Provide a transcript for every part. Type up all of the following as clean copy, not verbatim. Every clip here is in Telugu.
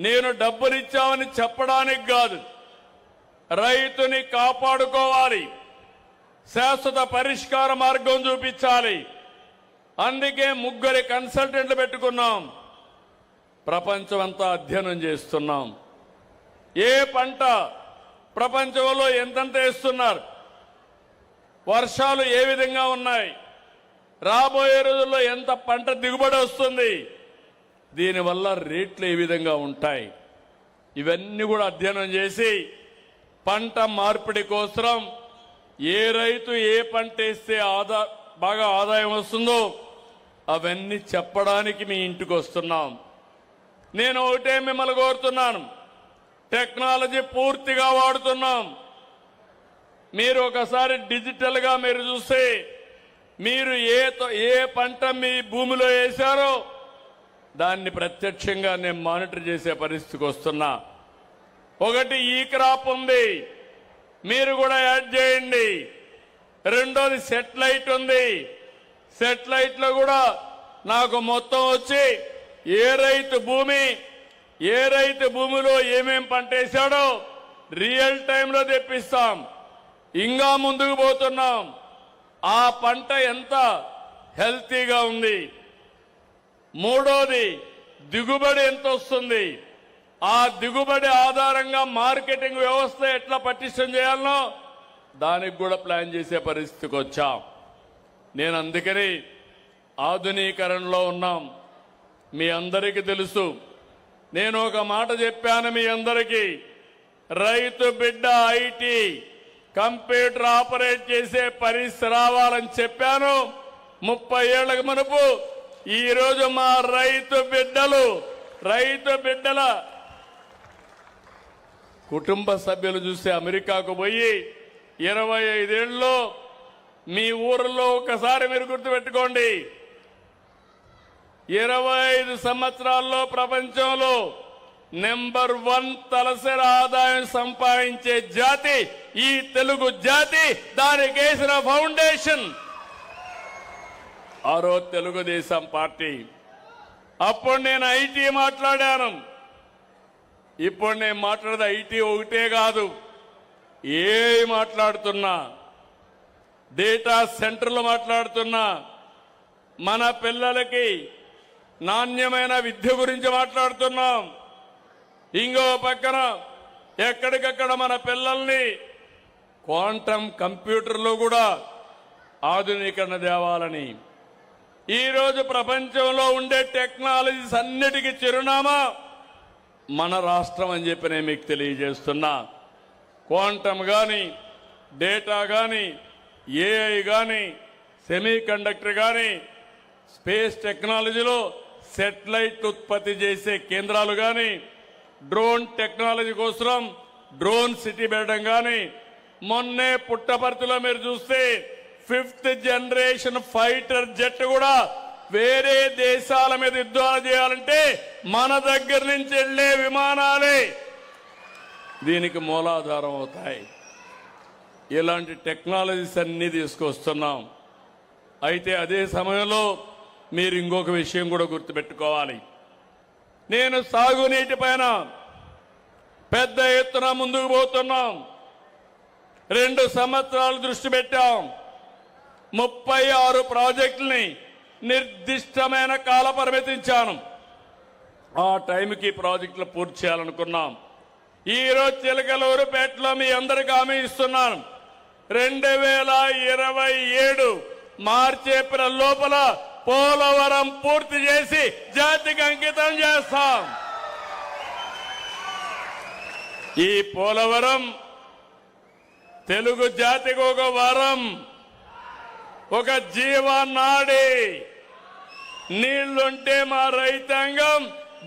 నేను డబ్బులిచ్చామని చెప్పడానికి కాదు, రైతుని కాపాడుకోవాలి, శాశ్వత పరిష్కార మార్గం చూపించాలి. అందుకే ముగ్గురి కన్సల్టెంట్లు పెట్టుకున్నాం. ప్రపంచం అంతా అధ్యయనం చేస్తున్నాం. ఏ పంట ప్రపంచంలో ఎంతెంత వేస్తున్నారు, వర్షాలు ఏ విధంగా ఉన్నాయి, రాబోయే రోజుల్లో ఎంత పంట దిగుబడి వస్తుంది, దీనివల్ల రేట్లు ఏ విధంగా ఉంటాయి, ఇవన్నీ కూడా అధ్యయనం చేసి పంట మార్పిడి కోసం ఏ రైతు ఏ పంట వేస్తే బాగా ఆదాయం వస్తుందో అవన్నీ చెప్పడానికి మీ ఇంటికి వస్తున్నాం. నేను ఒకటే మిమ్మల్ని కోరుతున్నాను, టెక్నాలజీ పూర్తిగా వాడుతున్నాం. మీరు ఒకసారి డిజిటల్గా మీరు చూస్తే మీరు ఏ పంట మీ భూమిలో వేశారో దాన్ని ప్రత్యక్షంగా నేను మానిటర్ చేసే పరిస్థితికి వస్తున్నా. ఒకటి ఈ క్రాప్ ఉంది, మీరు కూడా యాడ్ చేయండి. రెండోది సెటిలైట్ ఉంది, సెటిలైట్ లో కూడా నాకు మొత్తం వచ్చి ఏ రైతు భూమిలో ఏమేం పంట వేశాడో రియల్ టైంలో తెప్పిస్తాం. ఇంకా ముందుకు పోతున్నాం, ఆ పంట ఎంత హెల్తీగా ఉంది. మూడోది దిగుబడి ఎంత వస్తుంది, ఆ దిగుబడి ఆధారంగా మార్కెటింగ్ వ్యవస్థ ఎట్లా పటిష్టం చేయాలనో దానికి కూడా ప్లాన్ చేసే పరిస్థితికి వచ్చాం. నేను అందుకని ఆధునీకరణలో ఉన్నాం. మీ అందరికీ తెలుసు, నేను ఒక మాట చెప్పాను మీ అందరికీ, రైతు బిడ్డ ఐటీ కంప్యూటర్ ఆపరేట్ చేసే పరిస్థితి రావాలని చెప్పాను 30 ఏళ్లకు మునుపు. ఈరోజు మా రైతు బిడ్డల కుటుంబ సభ్యులు చూస్తే అమెరికాకు పోయి 25 ఏళ్ళలో మీ ఊరిలో ఒకసారి మీరు గుర్తుపెట్టుకోండి, 25 సంవత్సరాల్లో ప్రపంచంలో నెంబర్ 1 తలసరి ఆదాయం సంపాదించే జాతి ఈ తెలుగు జాతి. దానికి వేసిన ఫౌండేషన్ ఆరో తెలుగుదేశం పార్టీ. అప్పుడు నేను ఐటీ మాట్లాడాను, ఇప్పుడు నేను మాట్లాడేది ఐటీ ఒకటే కాదు, ఏ మాట్లాడుతున్నా, డేటా సెంటర్లు మాట్లాడుతున్నా, మన పిల్లలకి నాణ్యమైన విద్య గురించి మాట్లాడుతున్నాం. ఇంకో పక్కన ఎక్కడికక్కడ మన పిల్లల్ని క్వాంటమ్ కంప్యూటర్లో కూడా ఆధునీకరణ తేవాలని. ఈరోజు ప్రపంచంలో ఉండే టెక్నాలజీస్ అన్నిటికీ చిరునామా మన రాష్ట్రం అని చెప్పి నేను మీకు తెలియజేస్తున్నా. క్వాంటమ్ కానీ, డేటా కానీ, ఏఐ కానీ, సెమీ కండక్టర్ కానీ, స్పేస్ టెక్నాలజీలో సెటిలైట్ ఉత్పత్తి చేసే కేంద్రాలు కానీ, డ్రోన్ టెక్నాలజీ కోసం డ్రోన్ సిటీ పెట్టడం కానీ, మొన్నే పుట్టపర్తిలో మీరు చూస్తే 5th జనరేషన్ ఫైటర్ జెట్ కూడా వేరే దేశాల మీద యుద్ధాలు చేయాలంటే మన దగ్గర నుంచి వెళ్లే విమానాలే దీనికి మూలాధారం అవుతాయి. ఇలాంటి టెక్నాలజీస్ అన్ని తీసుకొస్తున్నాం. అయితే అదే సమయంలో మీరు ఇంకొక విషయం కూడా గుర్తుపెట్టుకోవాలి, నేను సాగునీటి పైన పెద్ద ఎత్తున ముందుకు పోతున్నాం. 2 సంవత్సరాలు దృష్టి పెట్టాం. 36 ప్రాజెక్టుల్ని నిర్దిష్టమైన కాల పరిమితించాను. ఆ టైంకి ప్రాజెక్టులు పూర్తి చేయాలనుకున్నాం. ఈరోజు చిలకలూరుపేటలో మీ అందరికీ హామీ ఇస్తున్నాను, 2027 మార్చి ఏప్రిల్ లోపల పోలవరం పూర్తి చేసి జాతికి అంకితం చేస్తాం. ఈ పోలవరం తెలుగు జాతికి ఒక వరం, ఒక జీవనాడి. నీళ్లుంటే మా రైతాంగం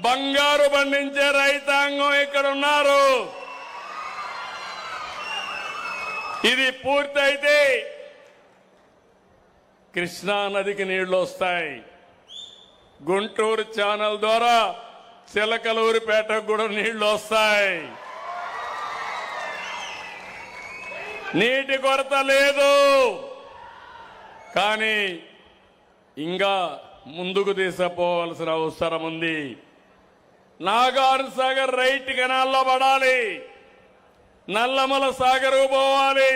బంగారు పండించే రైతాంగం ఇక్కడ ఉన్నారు. ఇది పూర్తయితే కృష్ణా నదికి నీళ్లు వస్తాయి. గుంటూరు ఛానల్ ద్వారా చిలకలూరిపేటకు కూడా నీళ్లు వస్తాయి. నీటి కొరత లేదు. కానీ ఇంకా ముందుకు తీసుకుపోవాల్సిన అవసరం ఉంది. నాగార్జున సాగర్ రైట్ కెనాల్లో పడాలి, నల్లమల సాగర్ పోవాలి.